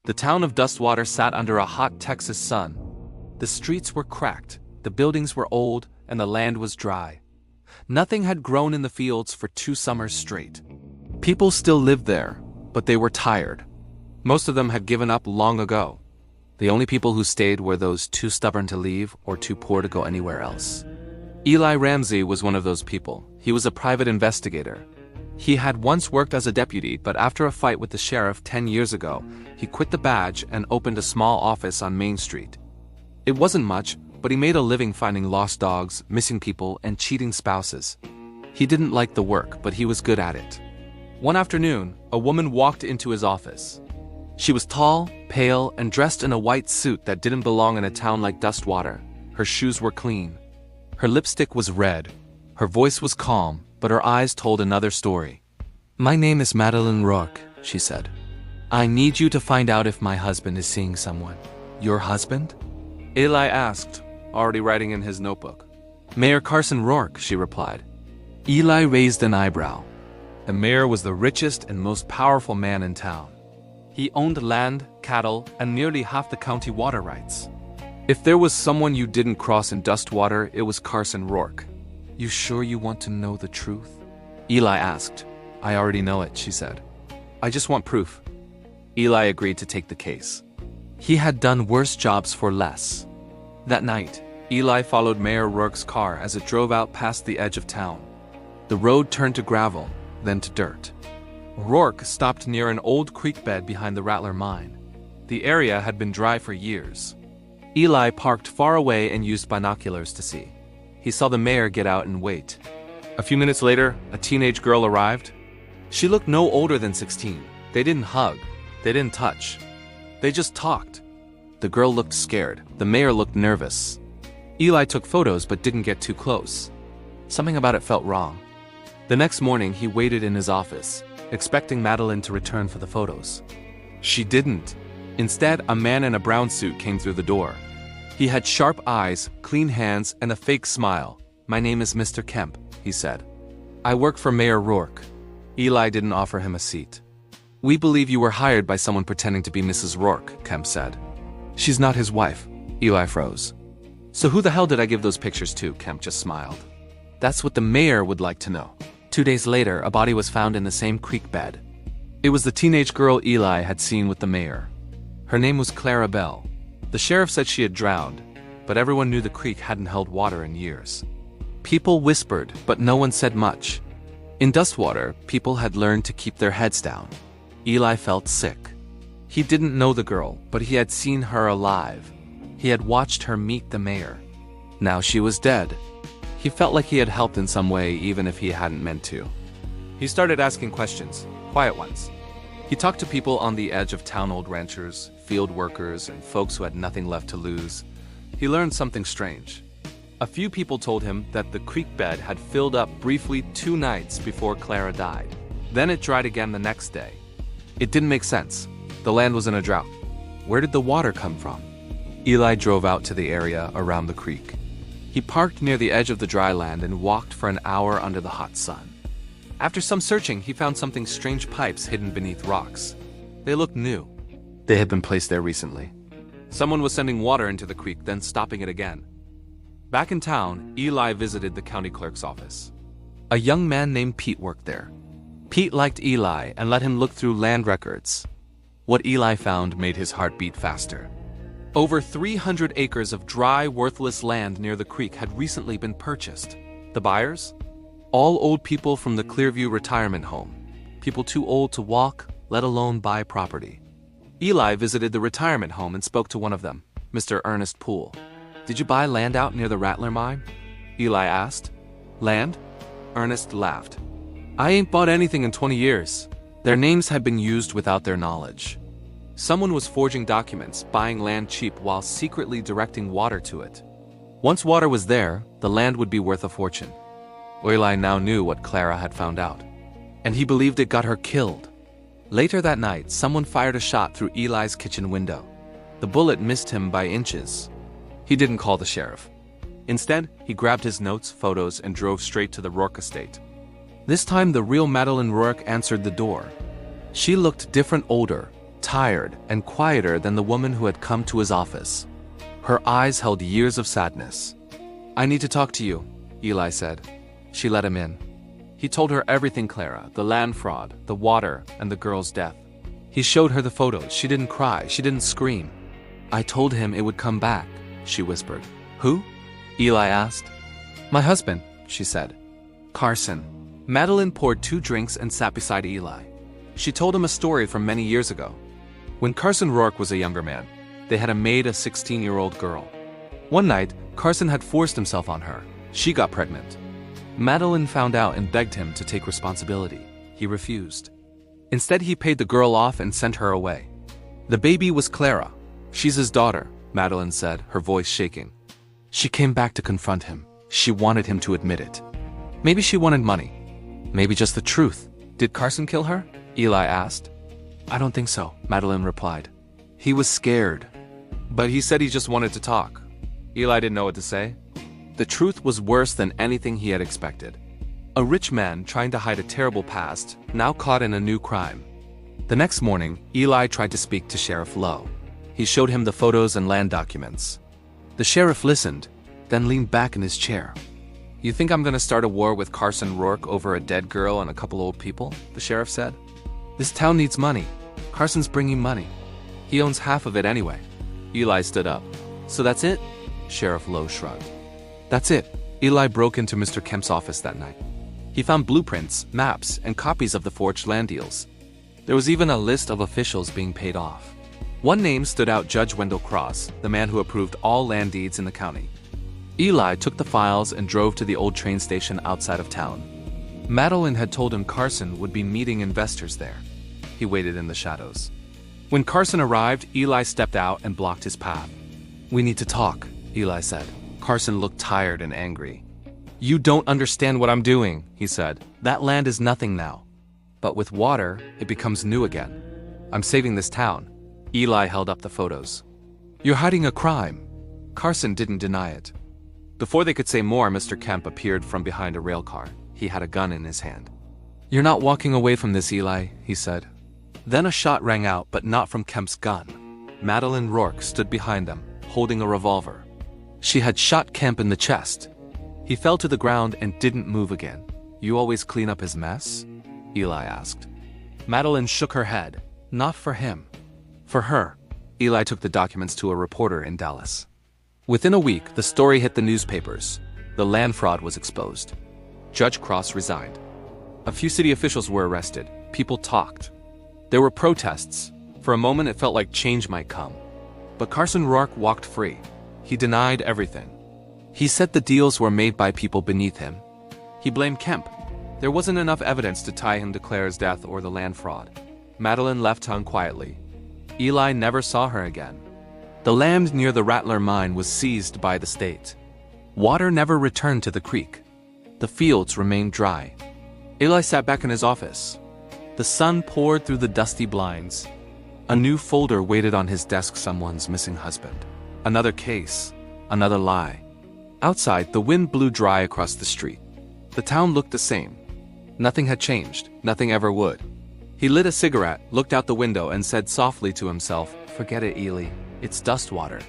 The town of Dustwater sat under a hot Texas sun. The streets were cracked, the buildings were old, and the land was dry. Nothing had grown in the fields for 2 summers straight. People still lived there, but they were tired. Most of them had given up long ago. The only people who stayed were those too stubborn to leave or too poor to go anywhere else. Eli Ramsey was one of those people. He was a private investigator. He had once worked as a deputy, but after a fight with the sheriff 10 years ago, he quit the badge and opened a small office on Main Street. It wasn't much, but he made a living finding lost dogs, missing people, and cheating spouses. He didn't like the work, but he was good at it. One afternoon, a woman walked into his office. She was tall, pale, and dressed in a white suit that didn't belong in a town like Dustwater. Her shoes were clean. Her lipstick was red. Her voice was calm, but her eyes told another story. "My name is Madeline Rourke," she said. "I need you to find out if my husband is seeing someone." "Your husband?" Eli asked, already writing in his notebook. "Mayor Carson Rourke," she replied. Eli raised an eyebrow. The mayor was the richest and most powerful man in town. He owned land, cattle, and nearly half the county water rights. If there was someone you didn't cross in Dustwater, it was Carson Rourke. "You sure you want to know the truth?" Eli asked. "I already know it," she said. "I just want proof." Eli agreed to take the case. He had done worse jobs for less. That night, Eli followed Mayor Rourke's car as it drove out past the edge of town. The road turned to gravel, then to dirt. Rourke stopped near an old creek bed behind the Rattler mine. The area had been dry for years. Eli parked far away and used binoculars to see. He saw the mayor get out and wait. A few minutes later, a teenage girl arrived. She looked no older than 16. They didn't hug. They didn't touch. They just talked. The girl looked scared. The mayor looked nervous. Eli took photos but didn't get too close. Something about it felt wrong. The next morning, he waited in his office, expecting Madeline to return for the photos. She didn't. Instead, a man in a brown suit came through the door. He had sharp eyes, clean hands, and a fake smile. "My name is Mr. Kemp," he said. "I work for Mayor Rourke." Eli didn't offer him a seat. "We believe you were hired by someone pretending to be Mrs. Rourke," Kemp said. "She's not his wife." Eli froze. "So who the hell did I give those pictures to?" Kemp just smiled. "That's what the mayor would like to know." 2 days later, a body was found in the same creek bed. It was the teenage girl Eli had seen with the mayor. Her name was Clara Bell. The sheriff said she had drowned, but everyone knew the creek hadn't held water in years. People whispered, but no one said much. In Dustwater, people had learned to keep their heads down. Eli felt sick. He didn't know the girl, but he had seen her alive. He had watched her meet the mayor. Now she was dead. He felt like he had helped in some way, even if he hadn't meant to. He started asking questions, quiet ones. He talked to people on the edge of town, old ranchers, field workers, and folks who had nothing left to lose. He learned something strange. A few people told him that the creek bed had filled up briefly 2 nights before Clara died. Then it dried again the next day. It didn't make sense. The land was in a drought. Where did the water come from? Eli drove out to the area around the creek. He parked near the edge of the dry land and walked for an hour under the hot sun. After some searching, he found something strange pipes hidden beneath rocks. They looked new. They had been placed there recently. Someone was sending water into the creek, then stopping it again. Back in town, Eli visited the county clerk's office. A young man named Pete worked there. Pete liked Eli and let him look through land records. What Eli found made his heart beat faster. Over 300 acres of dry, worthless land near the creek had recently been purchased. The buyers? All old people from the Clearview retirement home. People too old to walk, let alone buy property. Eli visited the retirement home and spoke to one of them, Mr. Ernest Poole. "Did you buy land out near the Rattler mine?" Eli asked. "Land?" Ernest laughed. "I ain't bought anything in 20 years. Their names had been used without their knowledge. Someone was forging documents, buying land cheap while secretly directing water to it. Once water was there, the land would be worth a fortune." Eli now knew what Clara had found out, and he believed it got her killed. Later that night, someone fired a shot through Eli's kitchen window. The bullet missed him by inches. He didn't call the sheriff. Instead, he grabbed his notes, photos, and drove straight to the Rourke estate. This time, the real Madeline Rourke answered the door. She looked different, older, tired and quieter than the woman who had come to his office. Her eyes held years of sadness. "I need to talk to you," Eli said. She let him in. He told her everything, Clara, the land fraud, the water, and the girl's death. He showed her the photos. She didn't cry. She didn't scream. "I told him it would come back," she whispered. "Who?" Eli asked. "My husband," she said. "Carson." Madeline poured 2 drinks and sat beside Eli. She told him a story from many years ago. When Carson Rourke was a younger man, they had made a 16-year-old girl. One night, Carson had forced himself on her. She got pregnant. Madeline found out and begged him to take responsibility. He refused. Instead, he paid the girl off and sent her away. "The baby was Clara. She's his daughter," Madeline said, her voice shaking. She came back to confront him. She wanted him to admit it. Maybe she wanted money. Maybe just the truth. "Did Carson kill her?" Eli asked. "I don't think so," Madeline replied. "He was scared. But he said he just wanted to talk." Eli didn't know what to say. The truth was worse than anything he had expected. A rich man trying to hide a terrible past, now caught in a new crime. The next morning, Eli tried to speak to Sheriff Lowe. He showed him the photos and land documents. The sheriff listened, then leaned back in his chair. "You think I'm gonna start a war with Carson Rourke over a dead girl and a couple old people?" the sheriff said. "This town needs money. Carson's bringing money. He owns half of it anyway." Eli stood up. "So that's it?" Sheriff Lowe shrugged. "That's it." Eli broke into Mr. Kemp's office that night. He found blueprints, maps, and copies of the forged land deals. There was even a list of officials being paid off. One name stood out: Judge Wendell Cross, the man who approved all land deeds in the county. Eli took the files and drove to the old train station outside of town. Madeline had told him Carson would be meeting investors there. He waited in the shadows. When Carson arrived, Eli stepped out and blocked his path. "We need to talk," Eli said. Carson looked tired and angry. "You don't understand what I'm doing," he said. "That land is nothing now. But with water, it becomes new again. I'm saving this town." Eli held up the photos. "You're hiding a crime." Carson didn't deny it. Before they could say more, Mr. Kemp appeared from behind a rail car. He had a gun in his hand. "You're not walking away from this, Eli," he said. Then a shot rang out, but not from Kemp's gun. Madeline Rourke stood behind them, holding a revolver. She had shot Kemp in the chest. He fell to the ground and didn't move again. "You always clean up his mess?" Eli asked. Madeline shook her head. "Not for him. For her." Eli took the documents to a reporter in Dallas. Within a week, the story hit the newspapers. The land fraud was exposed. Judge Cross resigned. A few city officials were arrested. People talked. There were protests. For a moment, it felt like change might come. But Carson Rourke walked free. He denied everything. He said the deals were made by people beneath him. He blamed Kemp. There wasn't enough evidence to tie him to Claire's death or the land fraud. Madeline left town quietly. Eli never saw her again. The land near the Rattler mine was seized by the state. Water never returned to the creek. The fields remained dry. Eli sat back in his office. The sun poured through the dusty blinds. A new folder waited on his desk: someone's missing husband. Another case. Another lie. Outside, the wind blew dry across the street. The town looked the same. Nothing had changed. Nothing ever would. He lit a cigarette, looked out the window, and said softly to himself, "Forget it, Eli. It's Dustwater."